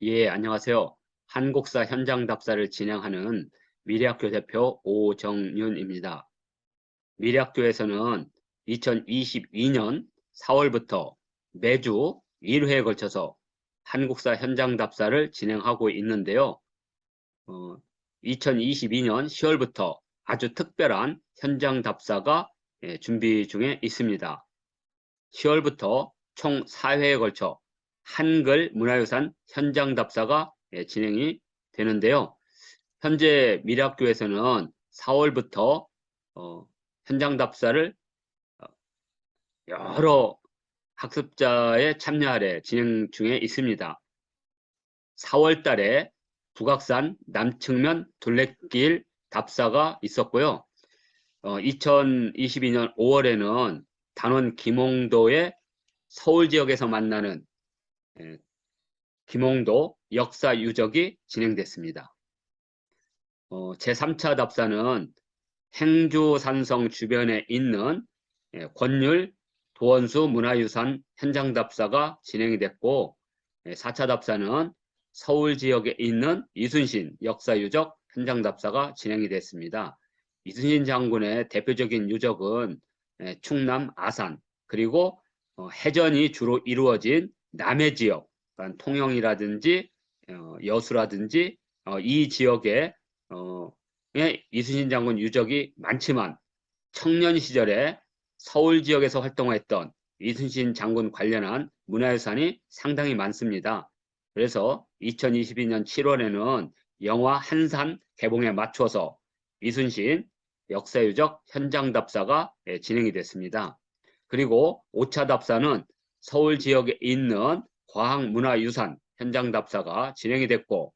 예, 안녕하세요. 한국사 현장 답사를 진행하는 미래학교 대표 오정윤입니다. 미래학교에서는 2022년 4월부터 매주 1회에 걸쳐서 한국사 현장 답사를 진행하고 있는데요. 2022년 10월부터 아주 특별한 현장 답사가 준비 중에 있습니다. 10월부터 총 4회에 걸쳐 한글 문화유산 현장 답사가 진행이 되는데요. 현재 미래학교에서는 4월부터 현장 답사를 어, 여러 학습자의 참여 아래 진행 중에 있습니다. 4월 달에 북악산 남측면 둘레길 답사가 있었고요. 2022년 5월에는 단원 김홍도의 서울 지역에서 만나는 김홍도 역사 유적이 진행됐습니다. 제3차 답사는 행주산성 주변에 있는 권율 도원수 문화유산 현장 답사가 진행이 됐고, 4차 답사는 서울 지역에 있는 이순신 역사유적 현장 답사가 진행이 됐습니다. 이순신 장군의 대표적인 유적은 충남 아산, 그리고 해전이 주로 이루어진 남해 지역, 그러니까 통영이라든지 여수라든지 이 지역에 이순신 장군 유적이 많지만 청년 시절에 서울 지역에서 활동했던 이순신 장군 관련한 문화유산이 상당히 많습니다. 그래서 2022년 7월에는 영화 한산 개봉에 맞춰서 이순신 역사유적 현장 답사가 진행이 됐습니다. 그리고 5차 답사는 서울 지역에 있는 과학문화유산 현장 답사가 진행이 됐고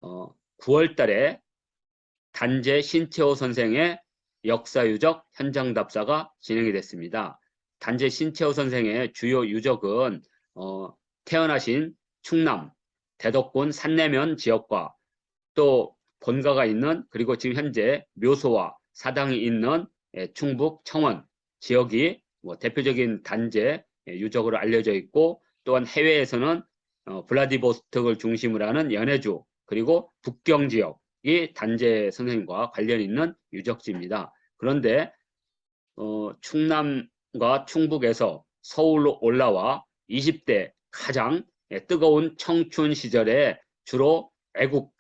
9월 달에 단재 신채호 선생의 역사유적 현장 답사가 진행이 됐습니다. 단재 신채호 선생의 주요 유적은 태어나신 충남, 대덕군 산내면 지역과 또 본가가 있는 그리고 지금 현재 묘소와 사당이 있는 충북 청원 지역이 대표적인 단재 유적으로 알려져 있고 또한 해외에서는 블라디보스톡을 중심으로 하는 연해주 그리고 북경 지역이 단재 선생님과 관련 있는 유적지입니다. 그런데 충남과 충북에서 서울로 올라와 20대 가장 뜨거운 청춘 시절에 주로 애국,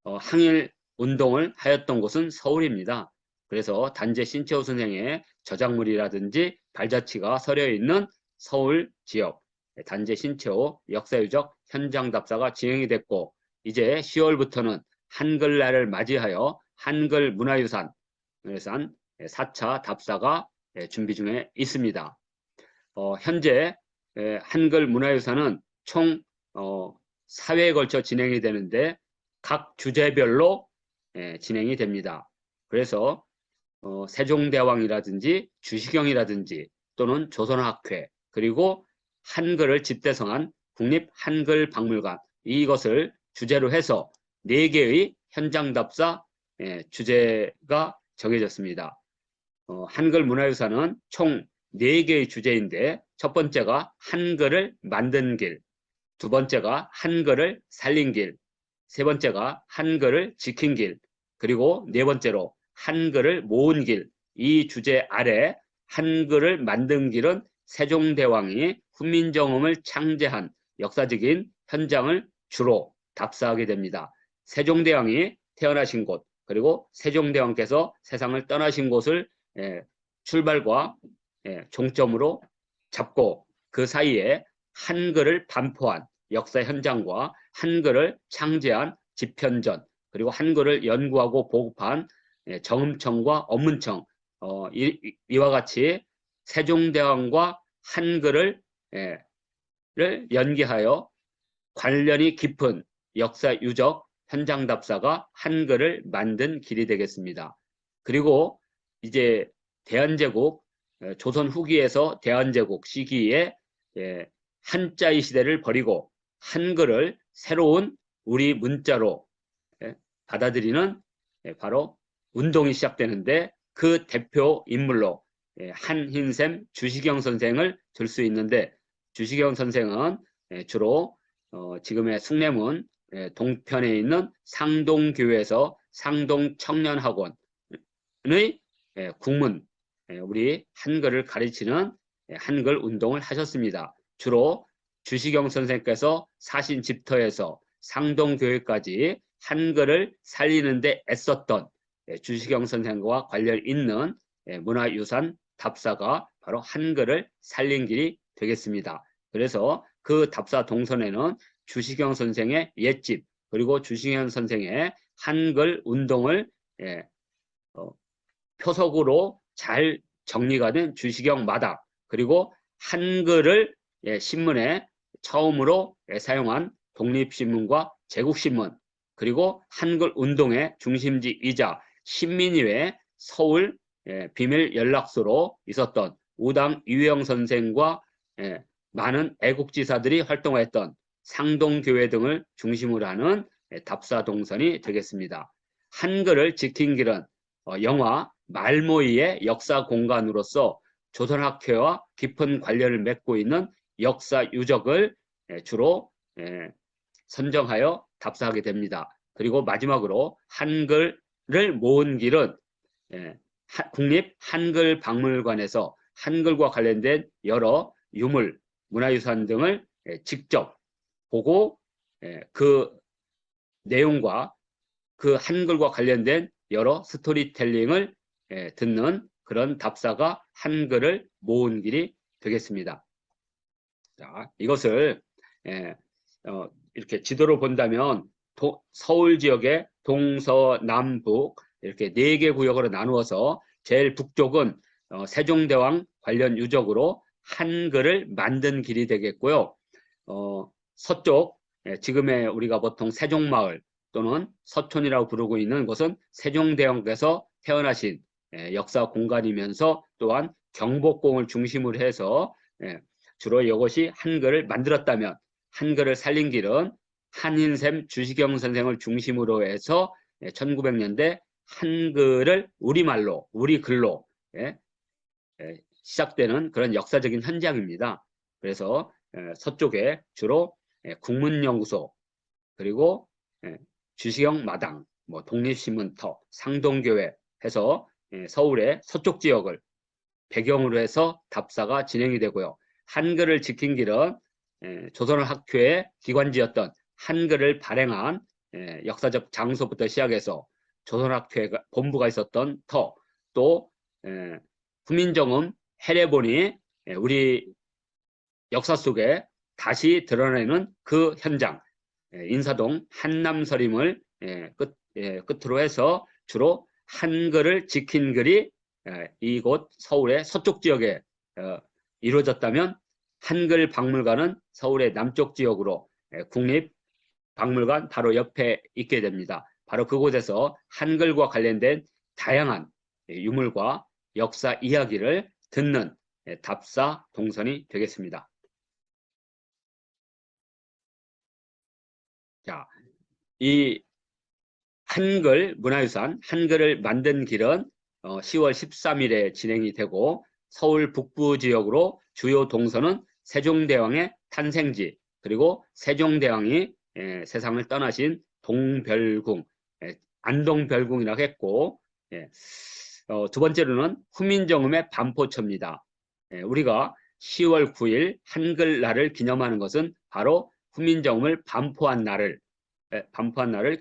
항일 운동을 하였던 곳은 서울입니다. 그래서 단재 신채호 선생의 저작물이라든지 발자취가 서려 있는 서울 지역 단재 신채호 역사유적 현장 답사가 진행이 됐고 이제 10월부터는 한글날을 맞이하여 한글 문화유산 4차 답사가 준비 중에 있습니다. 현재 한글 문화유산은 총 4회에 걸쳐 진행이 되는데 각 주제별로 진행이 됩니다. 그래서 세종대왕이라든지 주시경이라든지 또는 조선학회 그리고 한글을 집대성한 국립한글박물관 이것을 주제로 해서 4개의 현장답사 주제가 정해졌습니다. 한글 문화유산은 총 4개의 주제인데 첫 번째가 한글을 만든 길, 두 번째가 한글을 살린 길, 세 번째가 한글을 지킨 길, 그리고 네 번째로 한글을 모은 길, 이 주제 아래 한글을 만든 길은 세종대왕이 훈민정음을 창제한 역사적인 현장을 주로 답사하게 됩니다. 세종대왕이 태어나신 곳, 그리고 세종대왕께서 세상을 떠나신 곳을 출발과 종점으로 잡고 그 사이에 한글을 반포한 역사 현장과 한글을 창제한 집현전 그리고 한글을 연구하고 보급한 정음청과 업문청 이와 같이 세종대왕과 한글을 연계하여 관련이 깊은 역사 유적 현장 답사가 한글을 만든 길이 되겠습니다. 그리고 이제 대한제국 조선 후기에서 대한제국 시기에 한자의 시대를 버리고 한글을 새로운 우리 문자로 받아들이는 바로 운동이 시작되는데 그 대표 인물로 한흰샘 주시경 선생을 들 수 있는데 주시경 선생은 주로 지금의 숭례문 동편에 있는 상동교회에서 상동청년학원의 국문, 우리 한글을 가르치는 한글 운동을 하셨습니다. 주로 주시경 선생께서 사신 집터에서 상동교회까지 한글을 살리는 데 애썼던 주시경 선생과 관련 있는 문화유산 답사가 바로 한글을 살린 길이 되겠습니다. 그래서 그 답사 동선에는 주시경 선생의 옛집 그리고 주시경 선생의 한글 운동을 표석으로 잘 정리가 된 주시경 마당 그리고 한글을 신문에 처음으로 사용한 독립신문과 제국신문 그리고 한글 운동의 중심지이자 신민의회 서울 비밀 연락소로 있었던 우당 유영 선생과 많은 애국지사들이 활동했던 상동교회 등을 중심으로 하는 답사 동선이 되겠습니다. 한글을 지킨 길은 영화 말모이의 역사 공간으로서 조선학회와 깊은 관련을 맺고 있는 역사 유적을 주로 선정하여 답사하게 됩니다. 그리고 마지막으로 한글을 모은 길은 국립 한글박물관에서 한글과 관련된 여러 유물, 문화유산 등을 직접 보고 그 내용과 그 한글과 관련된 여러 스토리텔링을 듣는 그런 답사가 한글을 모은 길이 되겠습니다. 자, 이것을 이렇게 지도로 본다면 서울 지역의 동서남북 이렇게 4개 구역으로 나누어서 제일 북쪽은 세종대왕 관련 유적으로 한글을 만든 길이 되겠고요. 서쪽 지금의 우리가 보통 세종마을 또는 서촌이라고 부르고 있는 곳은 세종대왕께서 태어나신 역사 공간이면서 또한 경복궁을 중심으로 해서 주로 이것이 한글을 만들었다면 한글을 살린 길은 한인샘 주시경 선생을 중심으로 해서 1900년대 한글을 우리말로 우리 글로 시작되는 그런 역사적인 현장입니다. 그래서 서쪽에 주로 국문연구소 그리고 주시경 마당, 뭐 독립신문터, 상동교회 해서 서울의 서쪽 지역을 배경으로 해서 답사가 진행이 되고요. 한글을 지킨 길은 조선학회의 기관지였던 한글을 발행한 역사적 장소부터 시작해서 조선학회 본부가 있었던 터, 또 후민정음 해례본이 우리 역사 속에 다시 드러내는 그 현장, 인사동 한남서림을 끝으로 해서 주로 한글을 지킨 글이 이곳 서울의 서쪽 지역에 이루어졌다면 한글 박물관은 서울의 남쪽 지역으로 국립박물관 바로 옆에 있게 됩니다. 바로 그곳에서 한글과 관련된 다양한 유물과 역사 이야기를 듣는 답사 동선이 되겠습니다. 자, 이 한글 문화유산, 한글을 만든 길은 10월 13일에 진행이 되고 서울 북부 지역으로 주요 동선은 세종대왕의 탄생지 그리고 세종대왕이 세상을 떠나신 동별궁, 안동별궁이라고 했고 두 번째로는 후민정음의 반포초입니다. 우리가 10월 9일 한글날을 기념하는 것은 바로 후민정음을 반포한 날을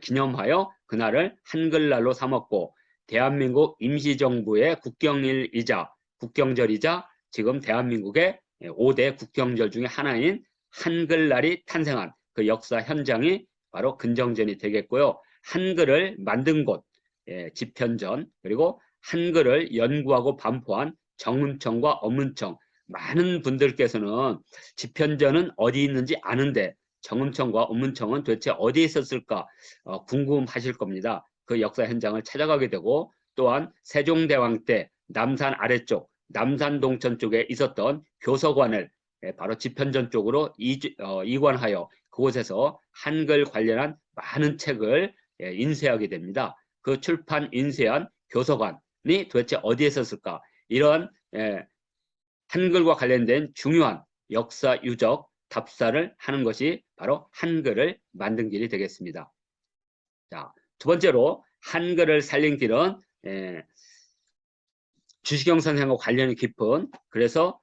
기념하여 그날을 한글날로 삼았고 대한민국 임시정부의 국경절이자 지금 대한민국의 5대 국경절 중에 하나인 한글날이 탄생한 그 역사 현장이 바로 근정전이 되겠고요. 한글을 만든 곳, 집현전, 그리고 한글을 연구하고 반포한 정음청과 어문청, 많은 분들께서는 집현전은 어디 있는지 아는데 정음청과 어문청은 도대체 어디에 있었을까 궁금하실 겁니다. 그 역사 현장을 찾아가게 되고 또한 세종대왕 때 남산 아래쪽, 남산 동천 쪽에 있었던 교서관을 바로 집현전 쪽으로 이관하여 그곳에서 한글 관련한 많은 책을 인쇄하게 됩니다. 그 출판 인쇄한 교서관이 도대체 어디에 있었을까? 이런 한글과 관련된 중요한 역사 유적 답사를 하는 것이 바로 한글을 만든 길이 되겠습니다. 자, 두 번째로 한글을 살린 길은 주시경 선생과 관련이 깊은, 그래서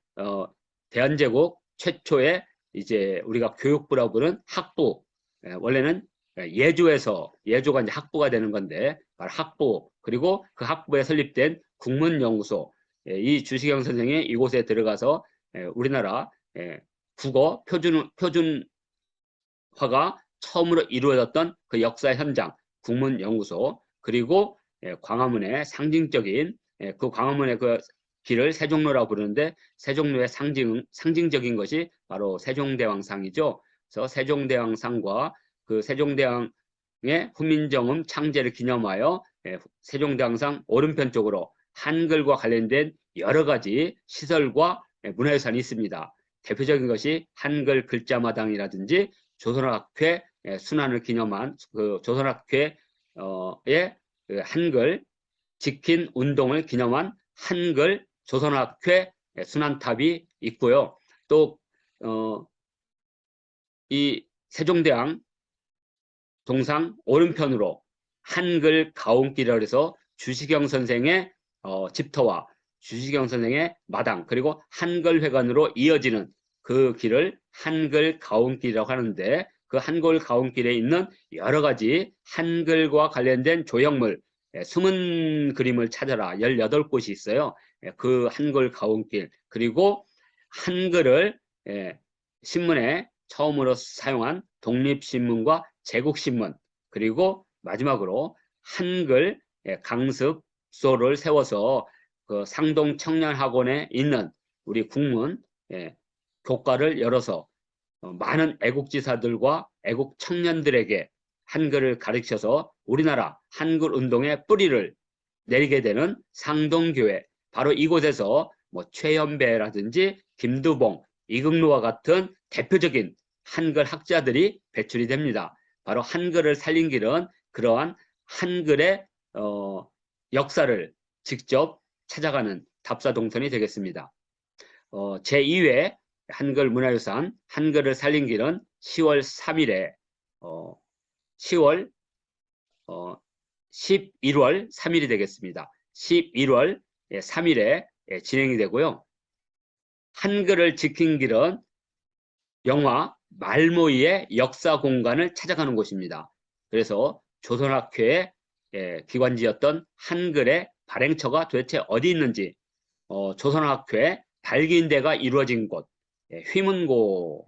대한제국 최초의 이제 우리가 교육부라고 부르는 학부, 원래는 예조에서, 예조가 이제 학부가 되는 건데 바로 학부, 그리고 그 학부에 설립된 국문연구소, 이 주시경 선생이 이곳에 들어가서 우리나라 국어 표준화가 처음으로 이루어졌던 그 역사 현장 국문연구소, 그리고 광화문의 상징적인 그 광화문의 그 길을 세종로라고 부르는데 세종로의 상징적인 것이 바로 세종대왕상이죠. 그래서 세종대왕상과 그 세종대왕의 후민정음 창제를 기념하여 세종대왕상 오른편 쪽으로 한글과 관련된 여러 가지 시설과 문화유산이 있습니다. 대표적인 것이 한글 글자마당이라든지 조선학회 순환을 기념한 그 조선학회의 그 한글 지킨 운동을 기념한 한글 조선학회 순환탑이 있고요. 또 이 세종대왕 동상 오른편으로 한글 가온길이라고 해서 주시경 선생의 집터와 주시경 선생의 마당, 그리고 한글회관으로 이어지는 그 길을 한글 가온길이라고 하는데, 그 한글 가온길에 있는 여러 가지 한글과 관련된 조형물, 숨은 그림을 찾아라 18곳이 있어요. 그 한글 가온길, 그리고 한글을 신문에 처음으로 사용한 독립신문과 제국신문, 그리고 마지막으로 한글 강습소를 세워서 그 상동 청년학원에 있는 우리 국문 교과를 열어서 많은 애국지사들과 애국 청년들에게 한글을 가르쳐서 우리나라 한글 운동의 뿌리를 내리게 되는 상동교회, 바로 이곳에서 뭐 최연배라든지 김두봉, 이극노와 같은 대표적인 한글 학자들이 배출이 됩니다. 바로 한글을 살린 길은 그러한 한글의 역사를 직접 찾아가는 답사동선이 되겠습니다. 제2회 한글 문화유산 한글을 살린 길은 10월 3일에 11월 3일이 되겠습니다. 11월 3일에 진행이 되고요. 한글을 지킨 길은 영화 말모이의 역사 공간을 찾아가는 곳입니다. 그래서 조선학회의 기관지였던 한글의 발행처가 도대체 어디 있는지, 조선학회 발기인대가 이루어진 곳, 휘문고고요.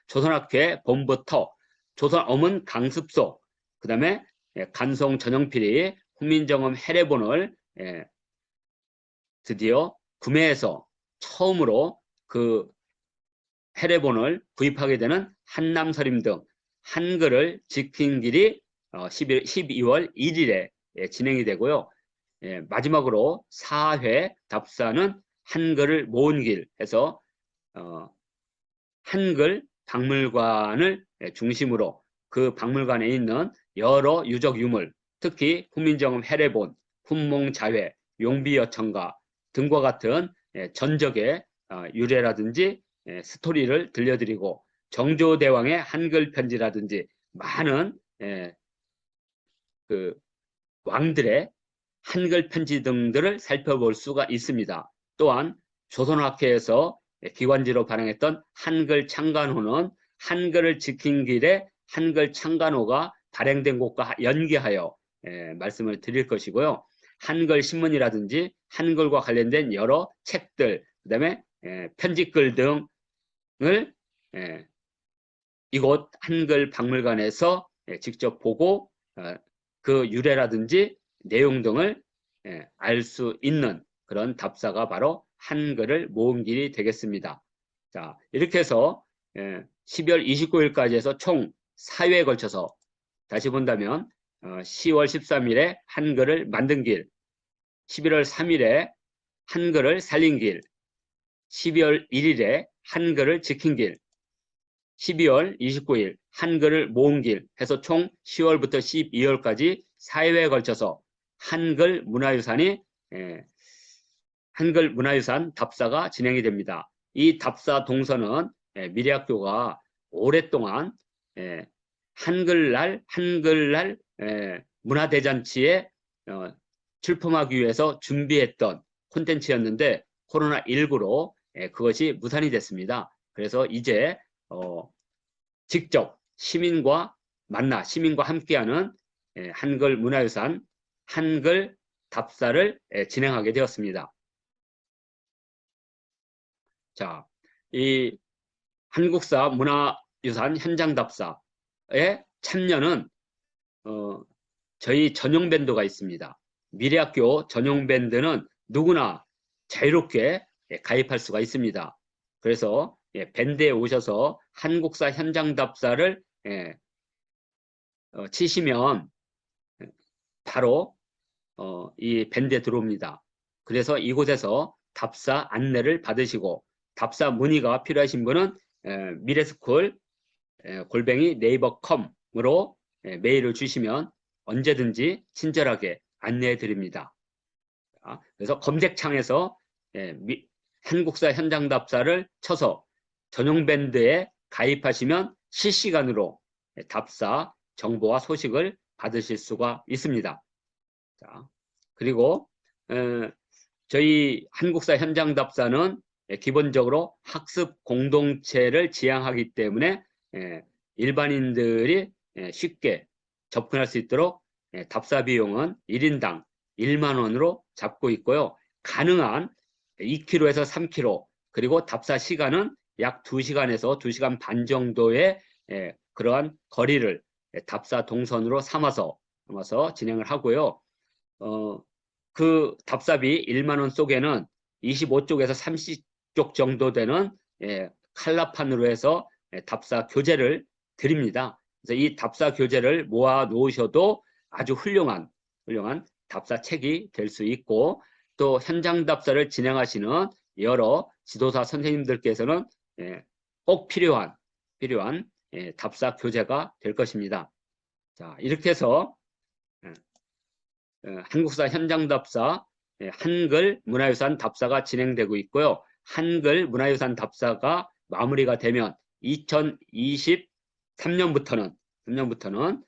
조선학회 본부터 조선어문 강습소, 그 다음에 간송 전영필이 훈민정음 해례본을 드디어 구매해서 처음으로 그 해례본을 구입하게 되는 한남서림 등 한글을 지킨 길이 12월 1일에 진행이 되고요. 마지막으로 4회 답사는 한글을 모은 길 해서 한글 박물관을 중심으로 그 박물관에 있는 여러 유적 유물, 특히 훈민정음 해례본, 훈몽자회, 용비여천가 등과 같은 전적의 유래라든지 스토리를 들려드리고, 정조대왕의 한글 편지라든지 많은 그 왕들의 한글 편지 등들을 살펴볼 수가 있습니다. 또한 조선학회에서 기관지로 발행했던 한글 창간호는 한글을 지킨 길에 한글 창간호가 발행된 곳과 연계하여 말씀을 드릴 것이고요. 한글 신문이라든지 한글과 관련된 여러 책들, 그 다음에 편지글 등을 이곳 한글 박물관에서 직접 보고 그 유래라든지 내용 등을 알 수 있는 그런 답사가 바로 한글을 모은 길이 되겠습니다. 자, 이렇게 해서 12월 29일까지 해서 총 4회에 걸쳐서 다시 본다면 10월 13일에 한글을 만든 길, 11월 3일에 한글을 살린 길, 12월 1일에 한글을 지킨 길, 12월 29일 한글을 모은 길 해서 총 10월부터 12월까지 4회에 걸쳐서 한글 문화유산 답사가 진행이 됩니다. 이 답사 동서는 미래학교가 오랫동안 한글날 문화대잔치에 출품하기 위해서 준비했던 콘텐츠였는데 코로나19로 그것이 무산이 됐습니다. 그래서 이제 직접 시민과 만나 시민과 함께하는 한글 문화유산 한글 답사를 진행하게 되었습니다. 자, 이 한국사 문화유산 현장 답사에 참여는 저희 전용 밴드가 있습니다. 미래학교 전용 밴드는 누구나 자유롭게 가입할 수가 있습니다. 그래서 밴드에 오셔서 한국사 현장 답사를 치시면 바로 이 밴드에 들어옵니다. 그래서 이곳에서 답사 안내를 받으시고 답사 문의가 필요하신 분은 미래스쿨 @네이버컴으로 메일을 주시면 언제든지 친절하게 안내해 드립니다. 그래서 검색창에서 한국사 현장 답사를 쳐서 전용 밴드에 가입하시면 실시간으로 답사 정보와 소식을 받으실 수가 있습니다. 자, 그리고 저희 한국사 현장 답사는 기본적으로 학습 공동체를 지향하기 때문에 일반인들이 쉽게 접근할 수 있도록 답사 비용은 1인당 1만 원으로 잡고 있고요. 가능한 2km에서 3km 그리고 답사 시간은 약 2시간에서 2시간 반 정도의 그러한 거리를 답사 동선으로 삼아서 진행을 하고요. 그 답사비 1만 원 속에는 25쪽에서 30쪽 정도 되는 칼라판으로 해서 답사 교재를 드립니다. 그래서 이 답사 교재를 모아 놓으셔도 아주 훌륭한 답사 책이 될 수 있고 또 현장 답사를 진행하시는 여러 지도사 선생님들께서는 꼭 필요한 답사 교재가 될 것입니다. 자, 이렇게 해서 한국사 현장 답사 한글 문화유산 답사가 진행되고 있고요. 한글 문화유산 답사가 마무리가 되면 2023년부터는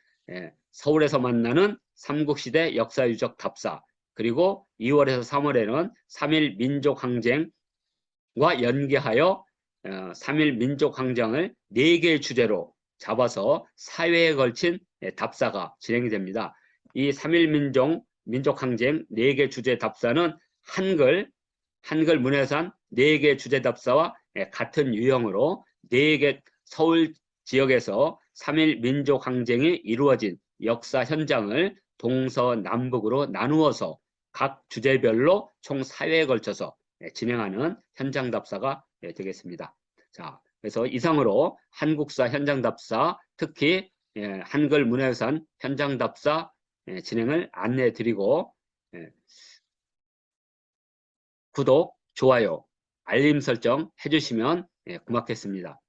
서울에서 만나는 삼국시대 역사유적 답사 그리고 2월에서 3월에는 3.1 민족항쟁과 연계하여 3.1 민족항쟁을 4개의 주제로 잡아서 사회에 걸친 답사가 진행이 됩니다. 이 3.1 민족항쟁 4개 주제 답사는 한글 문화유산 4개 주제 답사와 같은 유형으로 4개 서울 지역에서 3.1 민족항쟁이 이루어진 역사 현장을 동서남북으로 나누어서 각 주제별로 총 4회에 걸쳐서 진행하는 현장 답사가 되겠습니다. 자, 그래서 이상으로 한국사 현장 답사, 특히 한글 문화유산 현장 답사 진행을 안내해 드리고 구독, 좋아요, 알림 설정 해주시면 고맙겠습니다.